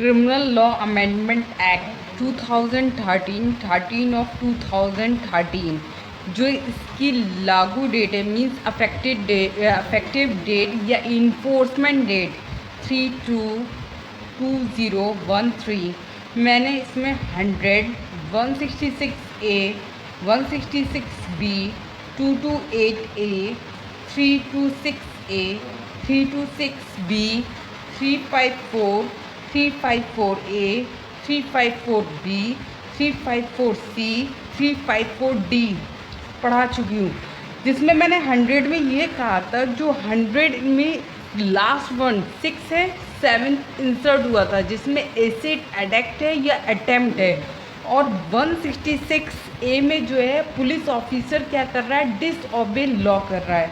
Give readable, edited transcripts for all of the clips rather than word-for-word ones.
Criminal law amendment act 2013 13 of 2013 जो इसकी लागू डेट है मीन्स अफेक्टिव डेट या इन्फोर्समेंट डेट 3/2/2013। मैंने इसमें 100, 166A, 166B, 228A, 326A, 326B, 354, 354A, 354B, 354C, 354D पढ़ा चुकी हूँ, जिसमें मैंने 100 में ये कहा था, जो 100 में लास्ट वन 6 है, 7 इंसर्ट हुआ था, जिसमें एसिड अडेक्ट है या अटेम्प्ट है। और 166A में जो है पुलिस ऑफिसर क्या कर रहा है, डिसओबे लॉ कर रहा है।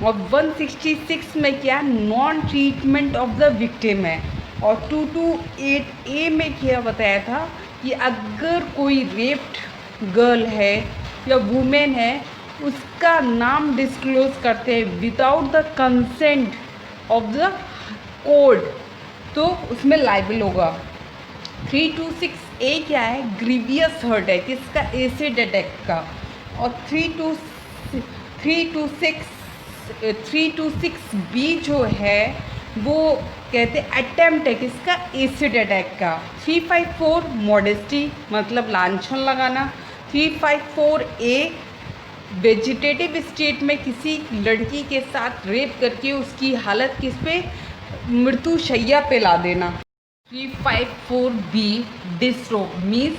और 166 में क्या, non treatment of the victim है। और 228A में क्या बताया था कि अगर कोई रेप्ड गर्ल है या वुमेन है, उसका नाम डिस्क्लोज करते हैं without the consent of the court, तो उसमें लाइबल होगा। 326A क्या है, ग्रीवियस हर्ट है, किसका, एसिड अटैक का। और 326B जो है वो कहते हैं अटेम्प्ट है, किसका, एसिड अटैक का। 354 मॉडेस्टी मतलब लांछन लगाना। 354A वेजिटेटिव स्टेट में किसी लड़की के साथ रेप करके उसकी हालत किस पे, मृत्युशैया पे ला देना। 354B डिसरोब मीन्स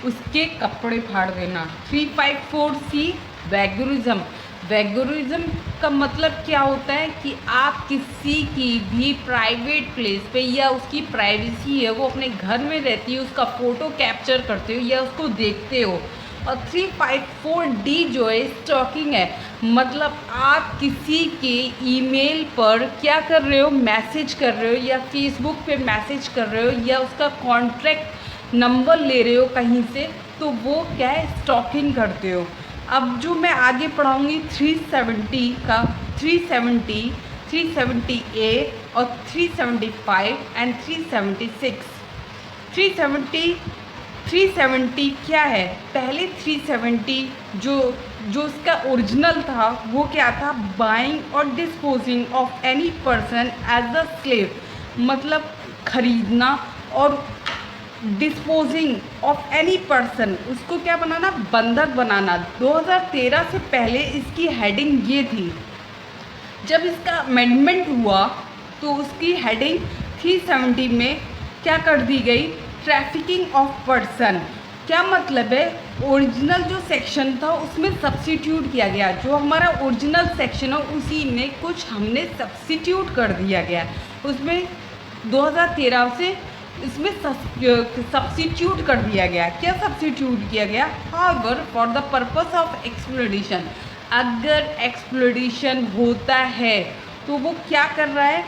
उसके कपड़े फाड़ देना। 354C वैगोरिज्म। वैगोरिज्म का मतलब क्या होता है कि आप किसी की भी प्राइवेट प्लेस पे, या उसकी प्राइवेसी है, वो अपने घर में रहती है, उसका फ़ोटो कैप्चर करते हो या उसको देखते हो। और 354D जो है स्टॉकिंग है, मतलब आप किसी के ईमेल पर क्या कर रहे हो, मैसेज कर रहे हो, या फेसबुक पे मैसेज कर रहे हो, या उसका कॉन्टैक्ट नंबर ले रहे हो कहीं से, तो वो क्या है, स्टॉकिंग करते हो। अब जो मैं आगे पढ़ाऊँगी 370 का, 370, 370A और 375 एंड 376। 370 क्या है, पहले 370 जो उसका ओरिजिनल था वो क्या था, buying or disposing of any person as the slave, मतलब खरीदना, और डिस्पोजिंग ऑफ एनी पर्सन, उसको क्या बनाना, बंधक बनाना। 2013 से पहले इसकी हेडिंग ये थी। जब इसका अमेंडमेंट हुआ तो उसकी हेडिंग 370 में क्या कर दी गई, ट्रैफिकिंग ऑफ पर्सन। क्या मतलब है, ओरिजिनल जो सेक्शन था उसमें सब्स्टिट्यूट किया गया, जो हमारा ओरिजिनल सेक्शन है उसी में कुछ हमने सब्स्टिट्यूट कर दिया गया, उसमें 2013 से इसमें सब्स्टिट्यूट कर दिया गया। क्या सब्स्टिट्यूट किया गया, however for the purpose of exploration, अगर एक्सप्लोरेशन होता है तो वो क्या कर रहा है,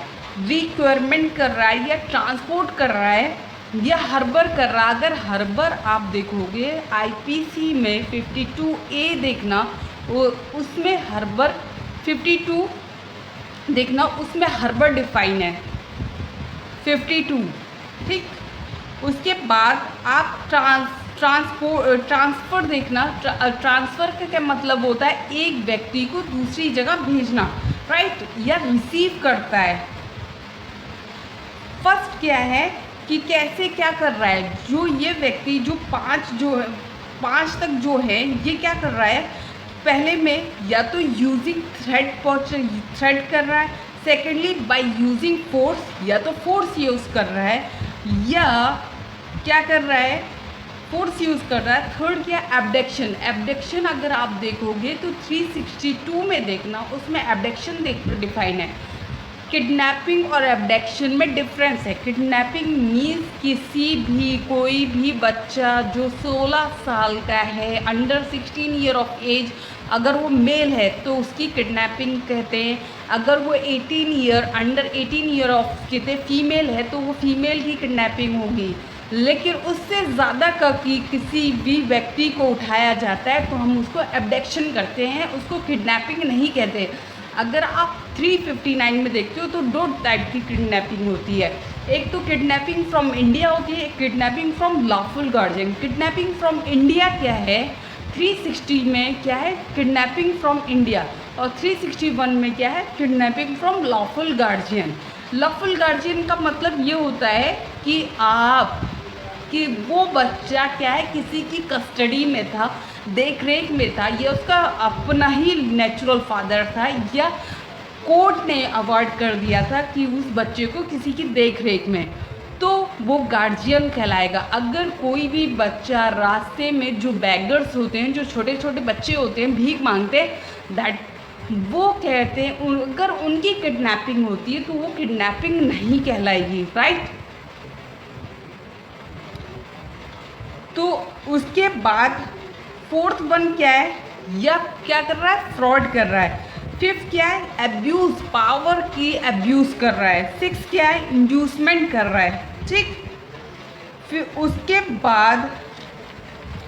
रिक्वायरमेंट कर रहा है, या ट्रांसपोर्ट कर रहा है, या हर्बर कर रहा है। अगर हर्बर आप देखोगे IPC में 52A देखना, वो उसमें हर्बर 52 देखना, उसमें हर्बर डिफाइन है 52, ठीक। उसके बाद आप ट्रांसफ़र देखना। ट्रांसफ़र का क्या मतलब होता है, एक व्यक्ति को दूसरी जगह भेजना, राइट, या रिसीव करता है। फर्स्ट क्या है कि कैसे क्या कर रहा है, जो ये व्यक्ति जो 5 तक जो है ये क्या कर रहा है, पहले में या तो यूजिंग थ्रेड कर रहा है, सेकेंडली बाय यूजिंग फोर्स, या तो फोर्स यूज़ कर रहा है, या क्या कर रहा है, फोर्स यूज़ कर रहा है। थर्ड क्या, एब्डक्शन। एब्डक्शन अगर आप देखोगे तो 362 में देखना, उसमें एब्डक्शन डिफाइन है। किडनैपिंग और एब्डक्शन में डिफरेंस है। किडनैपिंग मीन्स किसी भी कोई भी बच्चा जो 16 साल का है, अंडर 16 ईयर ऑफ एज, अगर वो मेल है तो उसकी किडनैपिंग कहते हैं। अगर वो 18 ईयर, अंडर 18 ईयर ऑफ कहते फीमेल है तो वो फीमेल की किडनैपिंग होगी। लेकिन उससे ज़्यादा का कि किसी भी व्यक्ति को उठाया जाता है तो हम उसको एब्डक्शन करते हैं, उसको किडनैपिंग नहीं कहते। अगर आप 359 में देखते हो तो दो टाइप की किडनैपिंग होती है, एक तो किडनैपिंग फ्रॉम इंडिया होती है, kidnapping from lawful guardian. Kidnapping from India क्या है, 360 में क्या है, किडनैपिंग फ्रॉम इंडिया, और 361 में क्या है, kidnapping from lawful guardian. Lawful guardian का मतलब ये होता है कि वो बच्चा क्या है, किसी की कस्टडी में था, देख रेख में था, या उसका अपना ही नेचुरल फादर था, या कोर्ट ने अवॉइड कर दिया था कि उस बच्चे को किसी की देख रेख में, तो वो गार्जियन कहलाएगा। अगर कोई भी बच्चा रास्ते में, जो बैगर्स होते हैं, जो छोटे छोटे बच्चे होते हैं, भीख मांगते हैं, दैट वो कहते हैं, अगर उनकी किडनैपिंग होती है तो वो किडनैपिंग नहीं कहलाएगी, राइट। तो उसके बाद फोर्थ वन क्या है, या क्या कर रहा है, फ्रॉड कर रहा है। फिफ्थ क्या है, एब्यूज़, पावर की एब्यूज़ कर रहा है। सिक्स क्या है, इंड्यूसमेंट कर रहा है, ठीक। फिर उसके बाद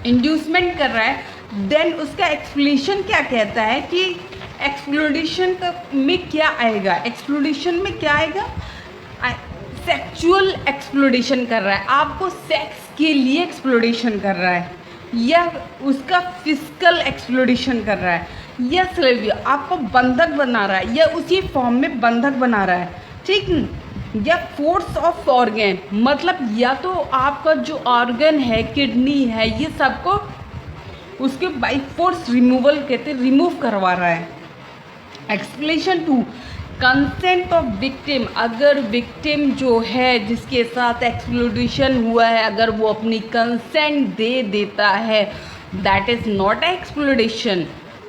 इंड्यूसमेंट कर रहा है, देन उसका एक्सप्लेनेशन क्या कहता है कि एक्सप्लोरेशन का में क्या आएगा, एक्सप्लोरेशन में क्या आएगा, सेक्सुअल एक्सप्लोरेशन कर रहा है, आपको सेक्स के लिए एक्सप्लोरेशन कर रहा है, या उसका फिजिकल एक्सप्लोरेशन कर रहा है, या स्लेवरी, आपको बंधक बना रहा है, या उसी फॉर्म में बंधक बना रहा है, ठीक। या फोर्स ऑफ ऑर्गन, मतलब या तो आपका जो ऑर्गन है, किडनी है, ये सबको उसके बाई फोर्स रिमूवल कहते हैं, रिमूव करवा रहा है। एक्सप्लेनेशन 2, कंसेंट ऑफ विक्टिम, अगर विक्टिम जो है जिसके साथ एक्सप्लोरेशन हुआ है, अगर वो अपनी कंसेंट दे देता है, दैट इज़ नॉट एक्सप्लोरेशन।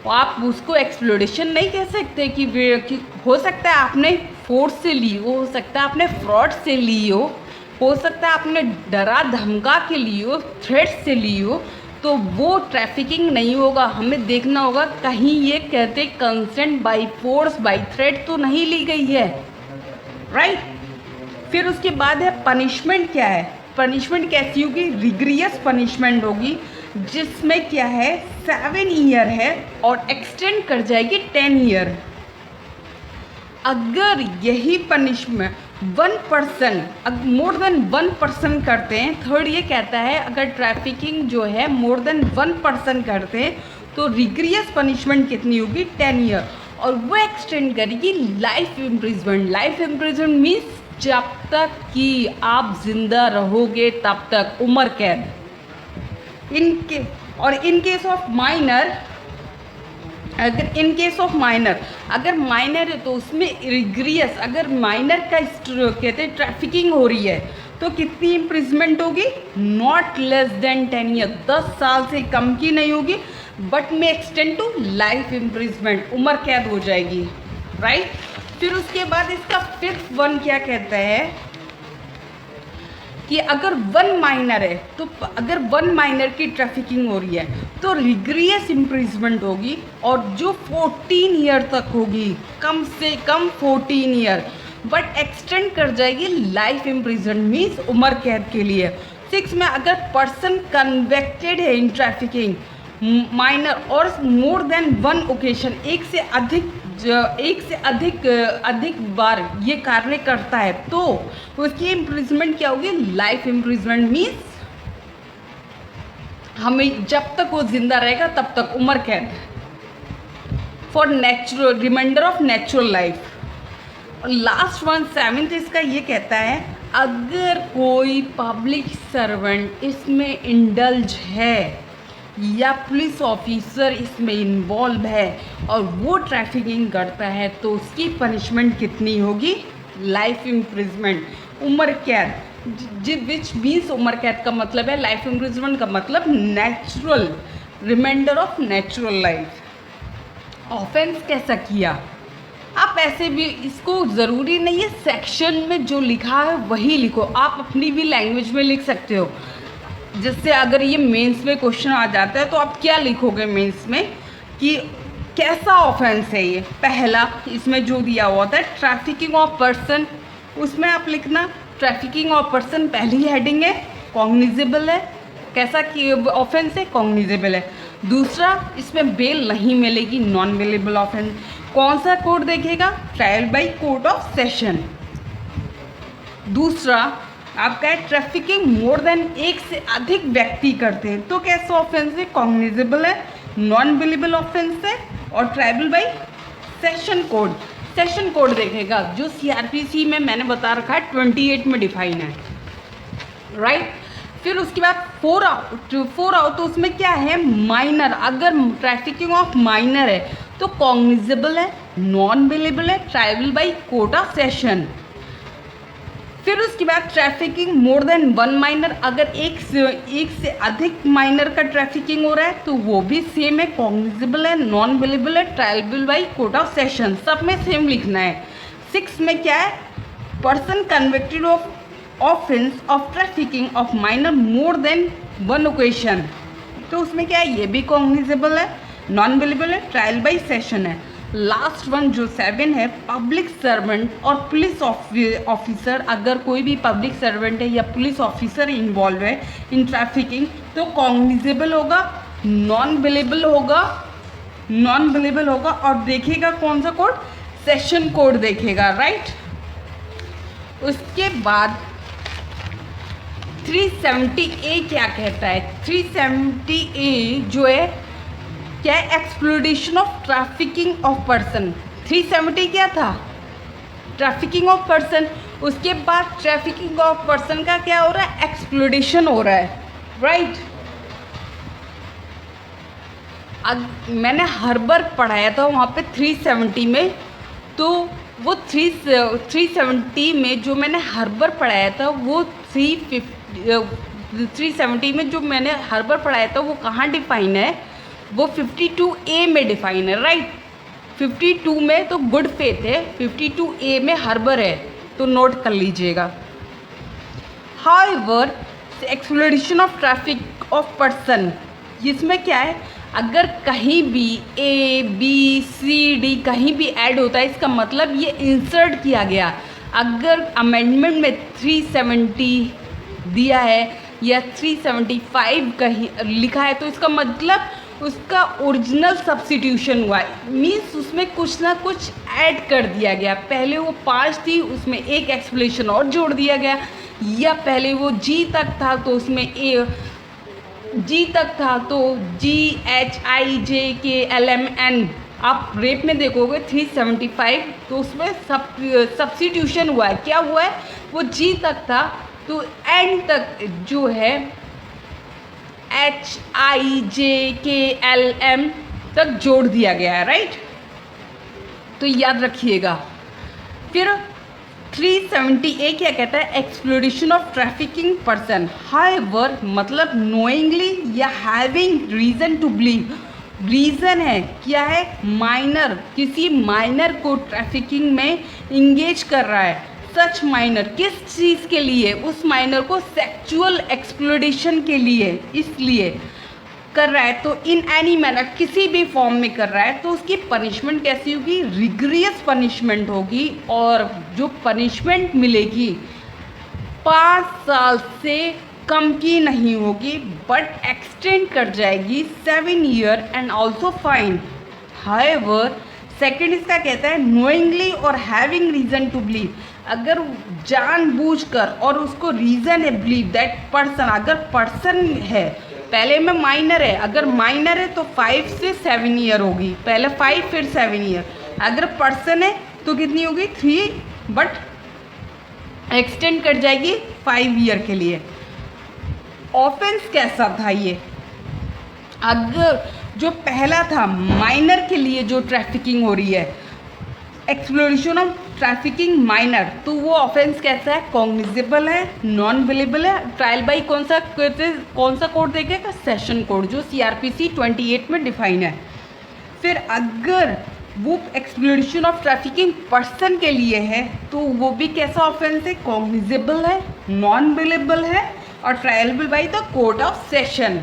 आप उसको एक्सप्लोरेशन नहीं कह सकते कि हो सकता है आपने फोर्स से ली हो सकता है आपने फ्रॉड से ली हो सकता है आपने डरा धमका के ली हो, थ्रेट से ली हो, तो वो ट्रैफिकिंग नहीं होगा। हमें देखना होगा कहीं ये कहते consent by force by threat तो नहीं ली गई है, राइट। फिर उसके बाद है पनिशमेंट। क्या है पनिशमेंट, कैसी होगी, रिग्रियस पनिशमेंट होगी, जिसमें क्या है 7 ईयर है और एक्सटेंड कर जाएगी 10 ईयर। अगर यही पनिशमेंट 1% मोर देन 1% करते हैं, थर्ड ये कहता है अगर ट्रैफिकिंग जो है मोर देन 1% करते हैं तो रिग्रियस पनिशमेंट कितनी होगी, 10 ईयर, और वो एक्सटेंड करेगी life imprisonment. Life imprisonment means जब तक कि आप जिंदा रहोगे तब तक, उम्र कैद। इन केस ऑफ माइनर, अगर माइनर है तो उसमें रिग्रियस, अगर माइनर का कहते हैं ट्रैफिकिंग हो रही है तो कितनी इम्प्रिजमेंट होगी, नॉट लेस देन 10 ईयर, 10 साल से कम की नहीं होगी, बट में एक्सटेंड टू लाइफ इम्प्रिजमेंट, उम्र कैद हो जाएगी, राइट। फिर उसके बाद इसका फिफ्थ वन क्या कहता है कि अगर 1 माइनर है तो अगर 1 माइनर की ट्रैफिकिंग हो रही है तो रिग्रियस इम्प्रिजमेंट होगी, और जो 14 ईयर तक होगी, कम से कम 14 ईयर, बट एक्सटेंड कर जाएगी लाइफ इम्प्रिजमेंट मीन्स उम्र कैद के लिए। 6 में अगर पर्सन कन्वेक्टेड है इन ट्रैफिकिंग माइनर और मोर देन 1 ओकेशन, एक से अधिक बार ये कार्य करता है तो उसकी इम्प्रिजमेंट क्या होगी, लाइफ इम्प्रिजमेंट मीन्स हमें जब तक वो जिंदा रहेगा तब तक उम्र कैद, for natural reminder of natural life. Last one 7th इसका ये कहता है अगर कोई पब्लिक सर्वेंट इसमें इंडल्ज है या पुलिस ऑफिसर इसमें इन्वॉल्व है और वो ट्रैफिकिंग करता है तो उसकी पनिशमेंट कितनी होगी, लाइफ इम्प्रिजमेंट, उम्र कैद, विच मीन्स उम्र कैद का मतलब है, लाइफ इम्प्रिजमेंट का मतलब natural reminder of natural life. Offence कैसा किया, आप ऐसे भी इसको ज़रूरी नहीं है सेक्शन में जो लिखा है वही लिखो, आप अपनी भी लैंग्वेज में लिख सकते हो, जिससे अगर ये मेंस में क्वेश्चन आ जाता है तो आप क्या लिखोगे मेंस में कि कैसा ऑफेंस है ये। पहला इसमें जो दिया हुआ था ट्रैफिकिंग ऑफ पर्सन, उसमें आप लिखना ट्रैफिकिंग ऑफ पर्सन, पहली हेडिंग है, कॉग्निजेबल है, कैसा कि ऑफेंस है, कॉग्निजेबल है। दूसरा इसमें बेल नहीं मिलेगी, नॉन बेलेबल ऑफेंस। कौन सा कोड देखेगा, trial by court of session. दूसरा आपका है ट्रैफिकिंग मोर देन एक से अधिक व्यक्ति करते हैं, तो कैसा ऑफेंस है? कॉग्निजेबल है, नॉन बिलेबल ऑफेंस है और tribal by session code. Session code देखेगा जो सीआरपीसी में मैंने बता रखा है 28 में डिफाइन है, राइट। फिर उसके बाद 4 आउट तो उसमें क्या है? माइनर। अगर ट्रैफिकिंग ऑफ माइनर है तो कॉग्निजेबल है, नॉन बिलेबल है, tribal by court of session. फिर उसके बाद ट्रैफिकिंग मोर देन 1 माइनर, अगर एक से अधिक माइनर का ट्रैफिकिंग हो रहा है तो वो भी सेम है, कॉग्निजेबल है, नॉन बिलेबल है, tribal by court of session. सब में सेम लिखना है। 6 में क्या है? Person convicted of offence of trafficking of minor more than 1 occasion, तो उसमें क्या है? ये भी कॉग्निजेबल है, नॉन बिलेबल है, ट्रायल बाई सेशन है। लास्ट वन जो 7 है, पब्लिक सर्वेंट और पुलिस ऑफिसर, अगर कोई भी पब्लिक सर्वेंट है या पुलिस ऑफिसर इन्वॉल्व है इन ट्रैफिकिंग तो कॉग्निजेबल होगा, नॉन बिलेबल होगा और देखेगा कौन सा कोड? सेशन कोड देखेगा, राइट। उसके बाद 370A क्या कहता है? 370A जो है क्या है? Exploitation of trafficking of person. 370 क्या था? Trafficking of person. उसके बाद ट्रैफिकिंग ऑफ पर्सन का क्या हो रहा है? एक्सप्लोइटेशन हो रहा है, राइट। मैंने हर बार पढ़ाया था वहाँ पे 370 में, तो वो 370 में जो मैंने हर बार पढ़ाया था वो 370 में जो मैंने हर बार पढ़ाया था वो कहाँ डिफाइन है? वो 52A में डिफाइन है, राइट। 52 में तो गुड फेथ है, 52A में हर्बर है, तो नोट कर लीजिएगा। However exploration of traffic of person, इसमें क्या है? अगर कहीं भी A, B, C, D कहीं भी ऐड होता है इसका मतलब ये इंसर्ट किया गया। अगर अमेंडमेंट में 370 दिया है या 375 कहीं लिखा है तो इसका मतलब उसका ओरिजिनल सब्स्टिट्यूशन हुआ है, मीन्स उसमें कुछ ना कुछ ऐड कर दिया गया। पहले वो 5 थी उसमें एक एक्सप्लेनेशन और जोड़ दिया गया, या पहले वो G तक था तो उसमें G तक था तो GHIJKLMN। आप रेप में देखोगे 375 तो उसमें सब्स्टिट्यूशन हुआ है। क्या हुआ है? वो G तक था तो एंड तक जो है HIJKLM तक जोड़ दिया गया है, राइट। तो याद रखिएगा। फिर 370A क्या कहता है? Exploration of trafficking person. However मतलब नोइंगली या having reason to believe. Reason है क्या है? माइनर, किसी माइनर को ट्रैफिकिंग में इंगेज कर रहा है। सच माइनर किस चीज़ के लिए? उस माइनर को सेक्सुअल एक्सप्लोरेशन के लिए इसलिए कर रहा है, तो इन एनी मैनर किसी भी फॉर्म में कर रहा है तो उसकी पनिशमेंट कैसी होगी? रिग्रियस पनिशमेंट होगी, और जो पनिशमेंट मिलेगी 5 साल से कम की नहीं होगी, बट एक्सटेंड कर जाएगी 7 year and also fine. However second इसका कहता है नोइंगली और हैविंग रीज़न टू बिलीव। अगर जानबूझकर और उसको रीज़न है बिलीव दैट पर्सन, अगर पर्सन है, पहले में माइनर है, अगर माइनर है तो 5 से 7 ईयर होगी, पहले 5 फिर 7 ईयर। अगर पर्सन है तो कितनी होगी? 3, बट एक्सटेंड कर जाएगी 5 ईयर के लिए। ऑफेंस कैसा था ये? अगर जो पहला था माइनर के लिए जो ट्रैफिकिंग हो रही है, एक्सप्लोरेशन ऑफ ट्रैफिकिंग माइनर, तो वो ऑफेंस कैसा है? कॉग्निजेबल है, नॉन बिलेबल है, ट्रायल बाई कौन सा कोड देखेगा? सेशन कोड, जो CRPC 28 में डिफाइन है। फिर अगर वो एक्सप्लोरेशन ऑफ ट्रैफिकिंग पर्सन के लिए है तो वो भी कैसा ऑफेंस है? कॉग्निजेबल है, नॉन बिलेबल है और triable by the court of session.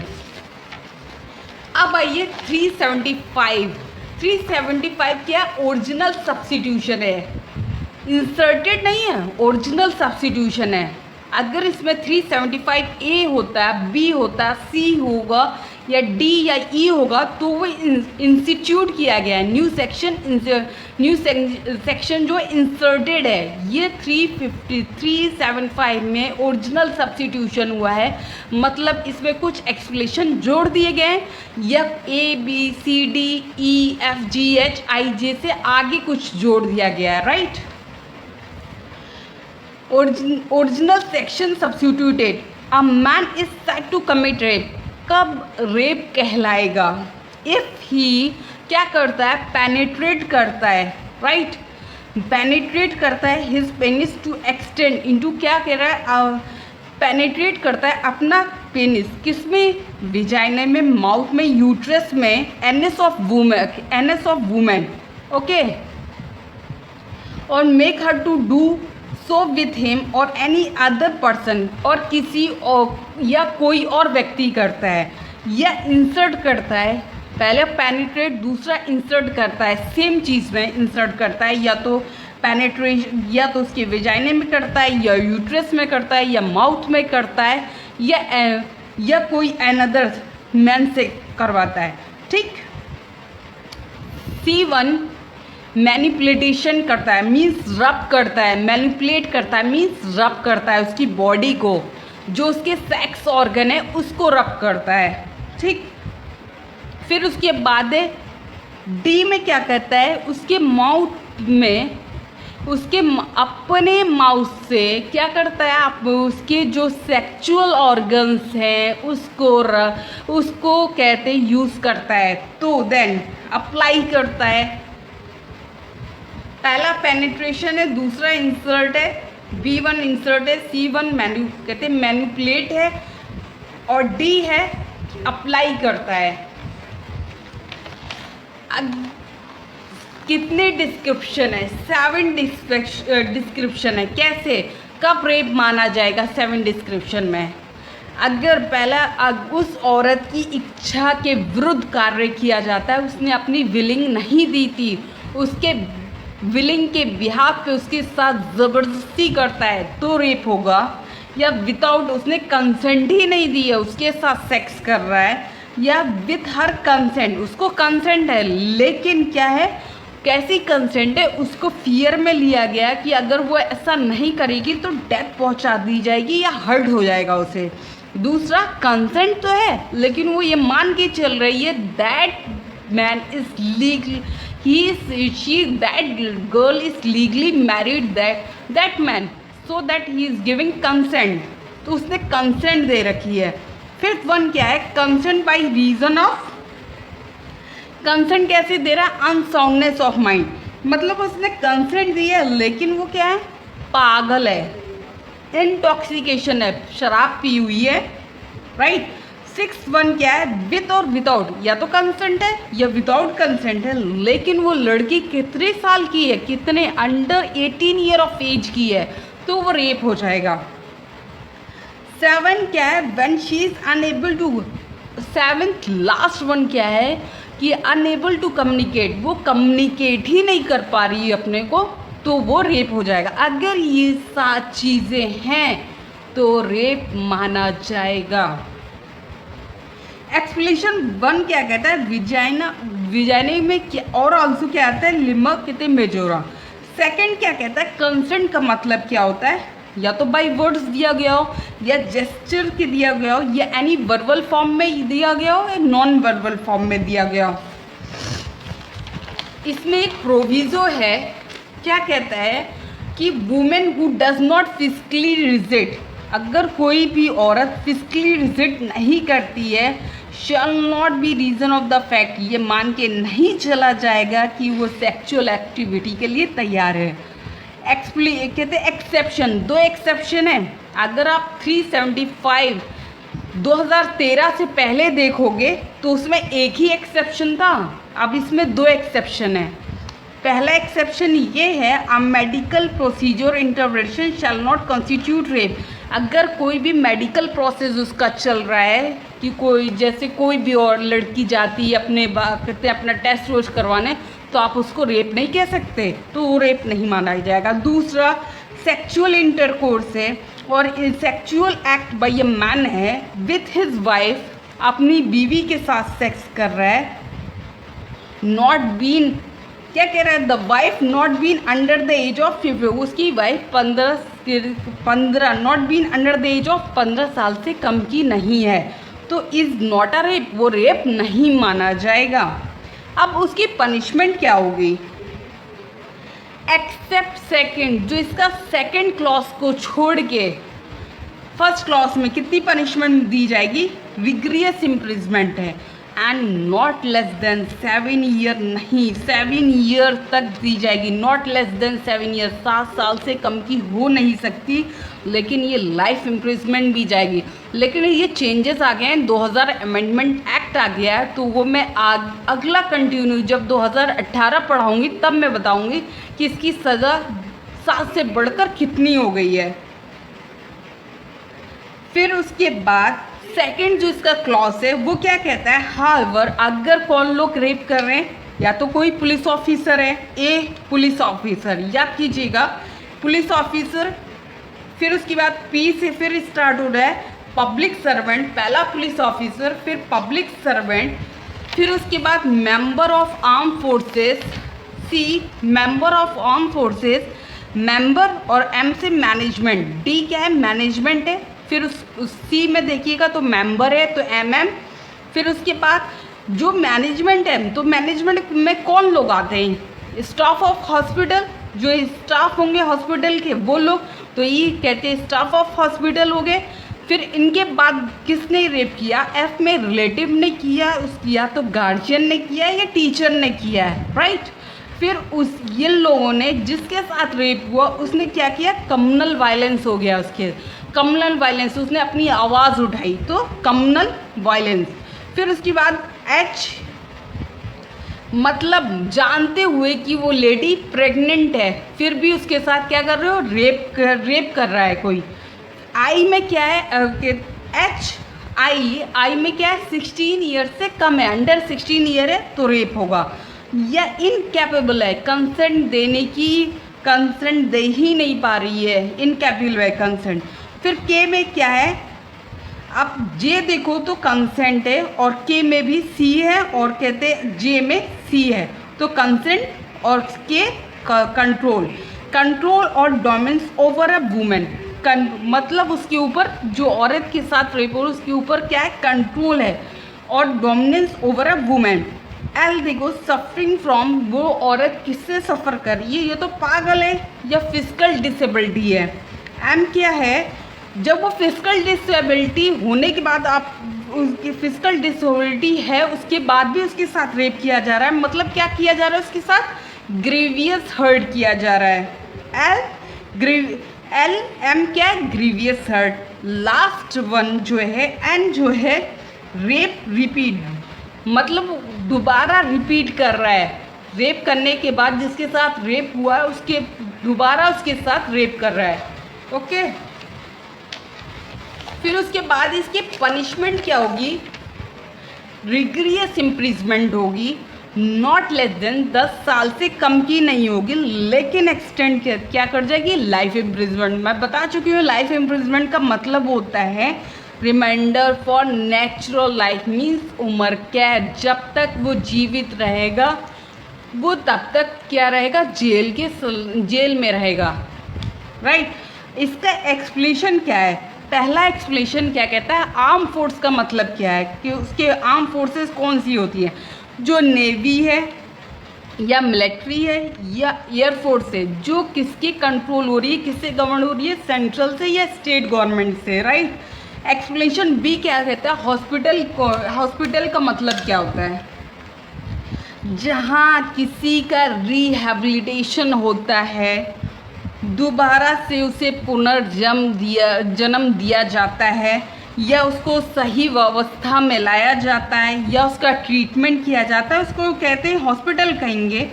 अब आइए 375 क्या? ओरिजिनल सब्स्टिट्यूशन है, इंसर्टेड नहीं है, ओरिजिनल सब्स्टिट्यूशन है। अगर इसमें 375A होता, B होता, C होगा या डी या ई होगा तो वो इंस्टीट्यूट किया गया है, न्यू सेक्शन जो इंसर्टेड है। ये 375 में ओरिजिनल सब्स्टिट्यूशन हुआ है, मतलब इसमें कुछ एक्सप्लेनेशन जोड़ दिए गए हैं, या A B C D E F G H I J से आगे कुछ जोड़ दिया गया है, right. Original section substituted, a man is said to commit rape, कब रेप कहलाएगा? इफ ही क्या करता है, पेनिट्रेट करता है, राइट, पेनिट्रेट करता है his penis to extend into, क्या कह रहा है, पेनिट्रेट करता है अपना पेनिस, किसमें, विजाइना में, माउथ में, यूट्रस में, anus of women, okay, or make her to do so with him or any other person, और किसी और या कोई और व्यक्ति करता है, या इंसर्ट करता है, पहले पेनिट्रेट, दूसरा इंसर्ट करता है, सेम चीज़ में इंसर्ट करता है, या तो पेनिट्रेशन या तो उसके विजाइने में करता है, या यूट्रस में करता है, या माउथ में करता है, या कोई अनदर मैन से करवाता है, ठीक। C1 मैनिपुलेशन करता है, मीन्स रब करता है, मैनिपुलेट करता है मीन्स रब करता है उसकी बॉडी को, जो उसके सेक्स ऑर्गन है उसको रब करता है, ठीक। फिर उसके बाद डी में क्या करता है, उसके माउथ में, उसके अपने माउथ से क्या करता है, आप उसके जो सेक्सुअल ऑर्गन्स हैं उसको कहते हैं यूज़ करता है, तो देन अप्लाई करता है। पहला पेनिट्रेशन है, दूसरा इंसर्ट है, B1 इंसर्ट है, C1 कहते हैं मैनिपुलेट है, और D है अप्लाई करता है। कितने डिस्क्रिप्शन है, 7 डिस्क्रिप्शन है। कैसे, कब रेप माना जाएगा 7 डिस्क्रिप्शन में? अगर पहला उस औरत की इच्छा के विरुद्ध कार्य किया जाता है, उसने अपनी विलिंग नहीं दी थी, उसके विलिंग के बिहाफ पे उसके साथ ज़बरदस्ती करता है तो रेप होगा, या विदाउट, उसने कंसेंट ही नहीं दी है, उसके साथ सेक्स कर रहा है, या विथ हर कंसेंट, उसको कंसेंट है लेकिन क्या है, कैसी कंसेंट है, उसको फियर में लिया गया कि अगर वो ऐसा नहीं करेगी तो डेथ पहुंचा दी जाएगी या हर्ट हो जाएगा उसे। दूसरा, कंसेंट तो है लेकिन वो ये मान के चल रही है that man is legal, that girl is legally married that man, so that he is giving consent, तो उसने कंसेंट दे रखी है। फिफ्थ वन क्या है, consent by reason of, consent कैसे दे रहा है, अनसाउंडनेस ऑफ माइंड, मतलब उसने कंसेंट दिया है लेकिन वो क्या है, पागल है, इंटॉक्सिकेशन है, शराब पी हुई है, राइट। 6th वन क्या है, विथ और विदाउट, या तो कंसेंट है या विदाउट कंसेंट है, लेकिन वो लड़की कितने साल की है, कितने, अंडर 18 ईयर ऑफ एज की है, तो वो रेप हो जाएगा। 7 क्या है, when she is unable to, 7th last one क्या है कि अनएबल टू कम्युनिकेट, वो कम्युनिकेट ही नहीं कर पा रही है अपने को, तो वो रेप हो जाएगा। अगर ये 7 चीज़ें हैं तो रेप माना जाएगा। एक्सप्लेनेशन 1 क्या कहता है, विजाइना में क्या, और ऑल्सो क्या आता है, लिमा कहते मेजोरा। सेकंड क्या कहता है, कंसेंट का मतलब क्या होता है, या तो बाय वर्ड्स दिया गया हो, या जेस्चर के दिया गया हो, या एनी वर्बल फॉर्म में दिया गया हो, या नॉन वर्बल फॉर्म में दिया गया हो। इसमें एक प्रोविजो है, क्या कहता है कि women who does not physically rigid, अगर कोई भी औरत फिजिकली रिजिट नहीं करती है, shall not be reason of the fact, ये मान के नहीं चला जाएगा कि वो सेक्सुअल एक्टिविटी के लिए तैयार है। कहते हैं एक्सेप्शन, 2 एक्सेप्शन है। अगर आप 375 2013 से पहले देखोगे तो उसमें एक ही एक्सेप्शन था, अब इसमें 2 एक्सेप्शन है। पहला एक्सेप्शन ये है, a medical procedure intervention shall not constitute rape, अगर कोई भी मेडिकल प्रोसेस उसका चल रहा है कि कोई, जैसे कोई भी और लड़की जाती है कहते हैं अपना टेस्ट रोज करवाने, तो आप उसको रेप नहीं कह सकते, तो वो रेप नहीं माना जाएगा। दूसरा, सेक्सुअल इंटरकोर्स है और sexual act by a man है विथ हिज वाइफ अपनी बीवी के साथ सेक्स कर रहा है, नॉट बीन, क्या कह रहा है, the wife not been under the age of 50, उसकी wife 15 not been under the age of 15 साल से कम की नहीं है, तो इज़ नॉट अ रेप, वो रेप नहीं माना जाएगा। अब उसकी पनिशमेंट क्या होगी? एक्सेप्ट सेकंड, जो इसका सेकंड क्लॉज को छोड़ के फर्स्ट क्लॉज में कितनी पनिशमेंट दी जाएगी? विग्रियस इम्प्रिजमेंट है, and not less than 7 year, नहीं 7 ईयर तक दी जाएगी, नॉट लेस देन 7 ईयर, 7 साल से कम की हो नहीं सकती, लेकिन ये लाइफ इम्प्रिजमेंट भी जाएगी। लेकिन ये चेंजेस आ गए हैं, 2000 अमेंडमेंट एक्ट आ गया है, तो वो मैं अगला कंटिन्यू जब 2018 पढ़ाऊँगी तब मैं बताऊँगी कि इसकी सज़ा 7 से बढ़कर कितनी हो गई है। फिर उसके बाद सेकंड जो इसका क्लॉज है वो क्या कहता है? हाउएवर, अगर कौन लोग रेप कर रहे हैं, या तो कोई पुलिस ऑफिसर है, ए पुलिस ऑफिसर, याद कीजिएगा पुलिस ऑफिसर, फिर उसके बाद पी से फिर स्टार्ट हो रहा है पब्लिक सर्वेंट, पहला पुलिस ऑफिसर, फिर पब्लिक सर्वेंट, फिर उसके बाद member of arm forces, c member of arm forces, member और एम से मैनेजमेंट, डी क्या है? मैनेजमेंट है, फिर उस सी में देखिएगा तो मेंबर है तो एम, फिर उसके बाद जो मैनेजमेंट है, तो मैनेजमेंट में कौन लोग आते हैं? स्टाफ ऑफ हॉस्पिटल, जो स्टाफ होंगे हॉस्पिटल के वो लोग, तो ये कहते हैं स्टाफ ऑफ हॉस्पिटल हो गए। फिर इनके बाद किसने रेप किया? एफ में रिलेटिव ने किया, या तो गार्जियन ने किया या टीचर ने किया है, राइट। फिर उस ये लोगों ने जिसके साथ रेप हुआ उसने क्या किया? कम्युनल वायलेंस हो गया उसके, कम्युनल वायलेंस, उसने अपनी आवाज़ उठाई तो कम्युनल वायलेंस। फिर उसके बाद एच, मतलब जानते हुए कि वो लेडी प्रेग्नेंट है फिर भी उसके साथ क्या कर रहे हो? रेप कर रहा है कोई। आई में क्या है? एच आई में क्या है? 16 ईयर से कम है, अंडर 16 ईयर है तो रेप होगा। या इनकैपेबल है कंसेंट देने की, कंसेंट दे ही नहीं पा रही है, इनकैपेबल है कंसेंट। फिर के में क्या है? अब जे देखो तो कंसेंट है, और के में भी सी है, और कहते हैं जे में सी है, तो कंसेंट और के कंट्रोल, कंट्रोल और डोमिनेंस ओवर अ वुमेन, मतलब उसके ऊपर जो औरत के साथ रेप हो उसके ऊपर क्या है? कंट्रोल है, और dominance over a women. L देखो सफरिंग फ्रॉम, वो औरत किससे सफ़र कर रही है? ये तो पागल है या फिजिकल डिसेबिलिटी है। एम क्या है? जब वो फिजिकल डिसेबिलिटी होने के बाद, आप उसकी फिजिकल डिसेबिलिटी है उसके बाद भी उसके साथ रेप किया जा रहा है, मतलब क्या किया जा रहा है उसके साथ? ग्रीवियस हर्ट किया जा रहा है। एल एम क्या है? Grievous hurt. लास्ट वन जो है एन जो है रेप रिपीट, मतलब दोबारा रिपीट कर रहा है, रेप करने के बाद जिसके साथ रेप हुआ है उसके दोबारा उसके साथ रेप कर रहा है, ओके। फिर उसके बाद इसकी पनिशमेंट क्या होगी? रिग्रियस इम्प्रिजमेंट होगी, नॉट लेस देन 10 साल से कम की नहीं होगी, लेकिन एक्सटेंड क्या कर जाएगी? Life imprisonment. मैं बता चुकी हूँ लाइफ इम्प्रिजमेंट का मतलब होता है reminder for natural life, means उम्र कैद, जब तक वो जीवित रहेगा वो तब तक क्या रहेगा? जेल में रहेगा, राइट। इसका एक्सप्लेनेशन क्या है? पहला एक्सप्लेनेशन क्या कहता है? आर्म फोर्स का मतलब क्या है कि उसके आर्म फोर्सेस कौन सी होती हैं? जो नेवी है या मिलिट्री है या एयरफोर्स है, जो किसके कंट्रोल हो रही है, किससे गवर्न हो रही है? सेंट्रल से या स्टेट गवर्नमेंट से, राइट। एक्सप्लेनेशन बी क्या कहता है? हॉस्पिटल का मतलब क्या होता है? जहाँ किसी का रिहैबिलिटेशन होता है, दोबारा से उसे जन्म दिया जाता है, या उसको सही व्यवस्था में लाया जाता है, या उसका ट्रीटमेंट किया जाता है, उसको कहते हैं हॉस्पिटल कहेंगे।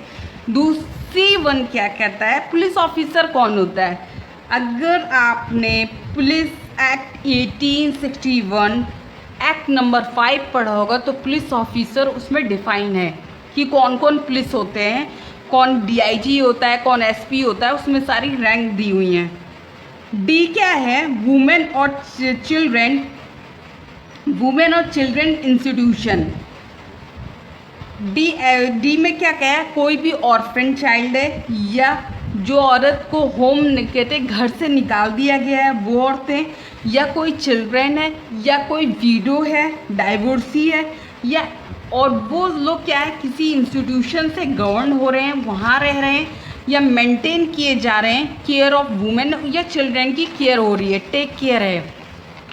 दूसरी वन क्या कहता है? पुलिस ऑफिसर कौन होता है? अगर आपने पुलिस एक्ट 1861 एक्ट नंबर 5 पढ़ा होगा तो पुलिस ऑफिसर उसमें डिफाइन है कि कौन कौन पुलिस होते हैं, कौन डीआईजी होता है, कौन एसपी होता है, उसमें सारी रैंक दी हुई हैं। डी क्या है? वुमेन और चिल्ड्रेन वुमेन और चिल्ड्रन इंस्टीट्यूशन। डी में क्या कहा है, कोई भी ऑर्फन चाइल्ड है या जो औरत को होम कहते घर से निकाल दिया गया है वो औरतें, या कोई चिल्ड्रन है, या कोई विडो है, डाइवोर्सी है, या और वो लोग क्या है किसी इंस्टीट्यूशन से गवर्न हो रहे हैं, वहाँ रह रहे हैं या मेंटेन किए जा रहे हैं, केयर ऑफ वुमेन या चिल्ड्रन की केयर हो रही है, टेक केयर है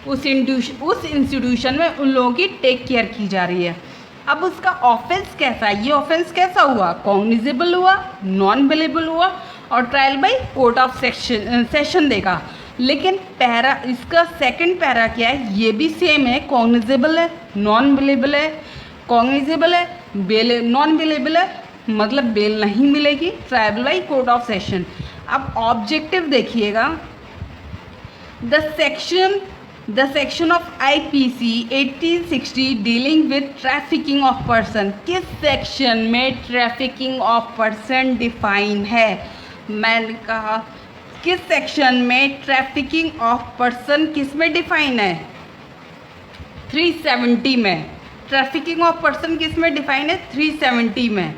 उस इंस्टीट्यूशन में उन लोगों की टेक केयर की जा रही है। अब उसका ऑफेंस कैसा है, ये ऑफेंस कैसा हुआ, कॉग्निजेबल हुआ, नॉन बेलेबल हुआ और trial by court of session देगा। लेकिन पैरा इसका सेकंड पैरा क्या है, ये भी सेम है, कॉग्निजेबल है, नॉन बेलेबल है, कॉग्निजेबल है, नॉन बेलेबल है, मतलब बेल नहीं मिलेगी, trial by court of session. अब ऑब्जेक्टिव देखिएगा, the section of IPC 1860 dealing with trafficking of person, किस सेक्शन में ट्रैफिकिंग ऑफ पर्सन डिफाइन है, मैंने कहा किस सेक्शन में ट्रैफिकिंग ऑफ पर्सन किस में डिफाइन है, 370 में। ट्रैफिकिंग ऑफ पर्सन किस में डिफाइन है, 370 में।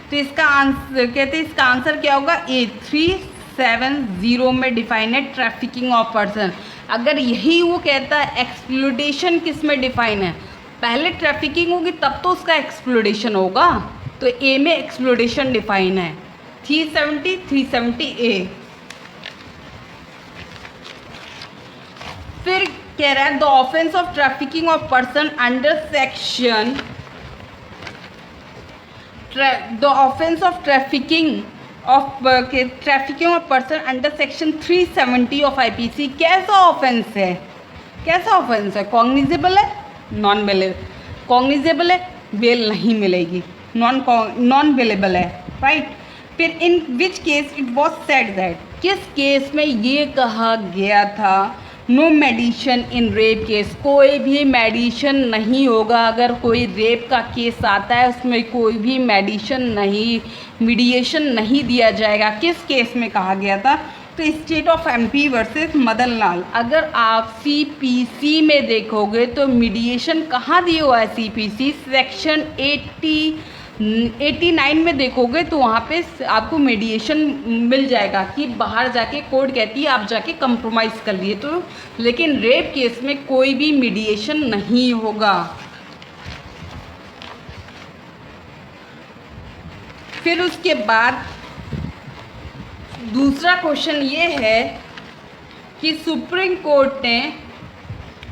तो इसका आंसर कहते हैं, इसका आंसर क्या होगा, ए 370 में डिफाइन है ट्रैफिकिंग ऑफ पर्सन। अगर यही वो कहता है एक्सप्लोटेशन किस में डिफाइन है, पहले ट्रैफिकिंग होगी तब तो उसका एक्सप्लोटेशन होगा, तो ए में एक्सप्लोटेशन डिफाइन है, 370 ए। फिर कह रहा है the offence of trafficking of person under section, the offence of trafficking of person under section 370 of IPC कैसा ऑफेंस है, कैसा ऑफेंस है, कॉग्निजेबल है, नॉन बेलेबल, कॉग्निजेबल है, बेल नहीं मिलेगी, नॉन बेलेबल है, राइट। फिर in which case it was said that, किस केस में ये कहा गया था, no mediation in rape case, कोई भी मेडिशन नहीं होगा, अगर कोई रेप का केस आता है उसमें कोई भी मीडिएशन नहीं दिया जाएगा। किस केस में कहा गया था, तो State of MP versus Madan Lal. अगर आप CPC में देखोगे तो मीडिएशन कहाँ दिया हुआ है, CPC सेक्शन 89 में देखोगे तो वहाँ पे आपको मीडिएशन मिल जाएगा कि बाहर जाके कोर्ट कहती है आप जाके कंप्रोमाइज़ कर लिए, तो लेकिन रेप केस में कोई भी मीडिएशन नहीं होगा। फिर उसके बाद दूसरा क्वेश्चन ये है कि सुप्रीम कोर्ट ने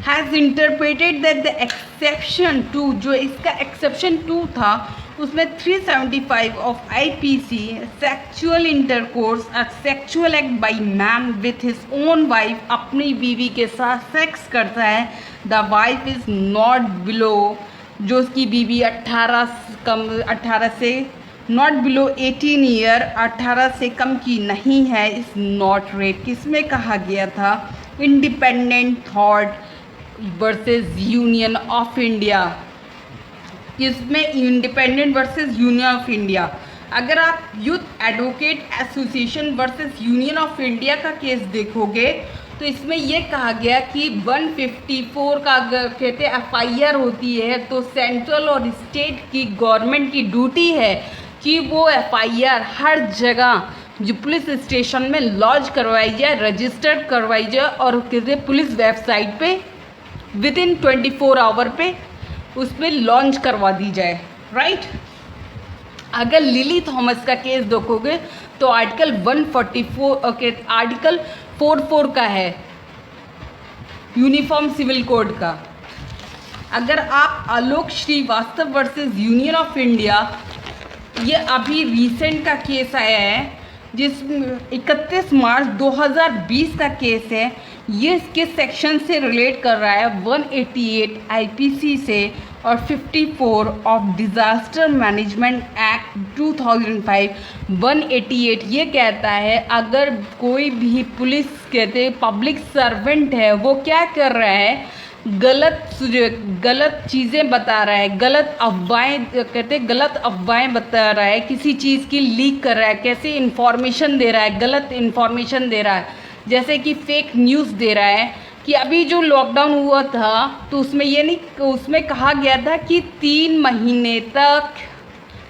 has interpreted that the exception 2, जो इसका एक्सेप्शन 2 था उसमें 375 of IPC sexual intercourse, sexual act by man with his own wife, अपनी बीवी के साथ सेक्स करता है, the wife is not below, जो उसकी बीवी 18 से नॉट बिलो 18 ईयर, 18 से कम की नहीं है, इज़ नॉट रेप। किसमें कहा गया था, Independent Thought versus Union of India, किसमें, Independent versus Union of India. अगर आप Youth Advocate Association versus Union of India का केस देखोगे तो इसमें यह कहा गया कि 154 का अगर कहते FIR होती है तो सेंट्रल और स्टेट की गवर्नमेंट की ड्यूटी है कि वो FIR हर जगह जो पुलिस स्टेशन में लॉन्च करवाई जाए, रजिस्टर्ड करवाई जाए और कहते पुलिस वेबसाइट पे विदिन 24 आवर पे उस पर लॉन्च करवा दी जाए, राइट। अगर लिली थॉमस का केस देखोगे तो आर्टिकल 144 आर्टिकल 44 का है यूनिफॉर्म सिविल कोड का। अगर आप Alok Srivastava versus Union of India, ये अभी रिसेंट का केस आया है जिस 31 मार्च 2020 का केस है, ये किस सेक्शन से रिलेट कर रहा है, 188 IPC से और 54 ऑफ डिज़ास्टर मैनेजमेंट एक्ट 2005। 188 ये कहता है अगर कोई भी पुलिस कहते पब्लिक सर्वेंट है वो क्या कर रहा है, गलत चीज़ें बता रहा है, गलत अफवाहें बता रहा है, किसी चीज़ की लीक कर रहा है, कैसे इन्फॉर्मेशन दे रहा है, गलत इन्फॉर्मेशन दे रहा है, जैसे कि फेक न्यूज़ दे रहा है, कि अभी जो लॉकडाउन हुआ था तो उसमें ये नहीं, उसमें कहा गया था कि 3 महीने तक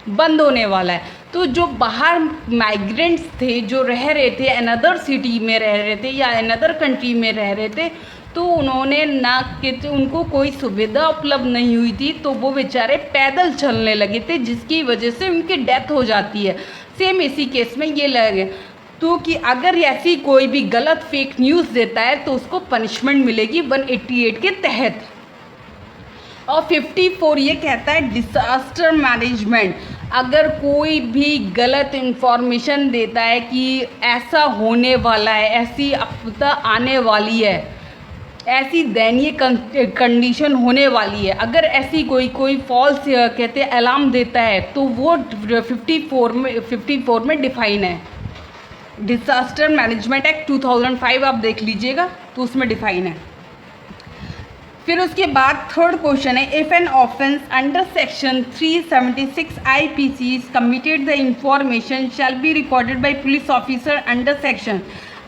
बंद होने वाला है। तो जो बाहर माइग्रेंट्स थे जो रह रहे थे, अनदर सिटी में रह रहे थे या अनदर कंट्री में रह रहे थे, तो उन्होंने ना कि उनको कोई सुविधा उपलब्ध नहीं हुई थी, तो वो बेचारे पैदल चलने लगे थे, जिसकी वजह से उनकी डेथ हो जाती है। सेम इसी केस में ये लगे तो कि अगर ऐसी कोई भी गलत फेक न्यूज़ देता है तो उसको पनिशमेंट मिलेगी 188 के तहत। और 54 ये कहता है डिसास्टर मैनेजमेंट। अगर कोई भी गलत इंफॉर्मेशन देता है कि ऐसा होने वाला है, ऐसी आपदा आने वाली है, ऐसी दयनीय कंडीशन होने वाली है, अगर ऐसी कोई फॉल्स कहते हैं अलार्म देता है, तो वो 54 में डिफाइन है। डिसास्टर मैनेजमेंट एक्ट 2005 आप देख लीजिएगा, तो उसमें डिफाइन है। फिर उसके बाद थर्ड क्वेश्चन है, if an offence under section 376 IPC is committed the information shall be recorded by police officer under section.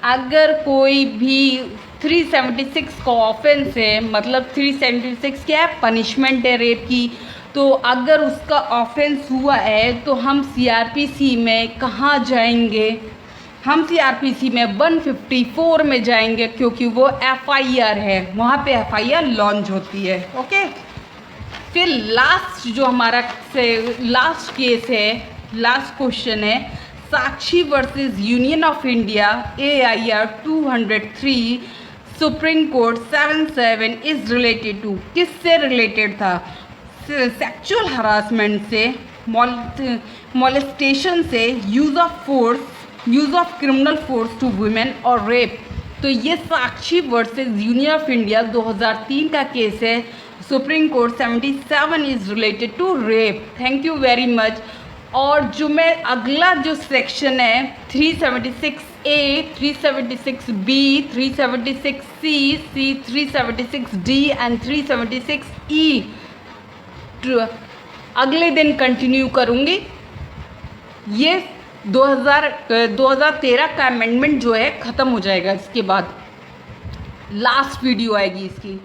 अगर कोई भी 376 का ऑफेंस है, मतलब 376 क्या है, पनिशमेंट है रेप की, तो अगर उसका ऑफेंस हुआ है तो हम CRPC में कहाँ जाएंगे? हम CRPC में 154 में जाएंगे, क्योंकि वो FIR है, वहाँ पे FIR लॉन्च होती है। ओके, फिर लास्ट जो हमारा लास्ट केस है, लास्ट क्वेश्चन है, Sakshi versus Union of India AIR 203 Supreme Court 77 is related to. किससे रिलेटेड था? सेक्सुअल हरासमेंट से, मोलेस्टेशन से, use of force, use of criminal force to women और रेप। तो ये Sakshi versus Union of India 2003 का केस है। Supreme Court 77 is related to rape. Thank you very much. और जो मैं अगला जो सेक्शन है 376A, 376B, 376C, 376D and 376E अगले दिन कंटिन्यू करूँगी। ये 2013 का अमेंडमेंट जो है ख़त्म हो जाएगा, इसके बाद लास्ट वीडियो आएगी इसकी।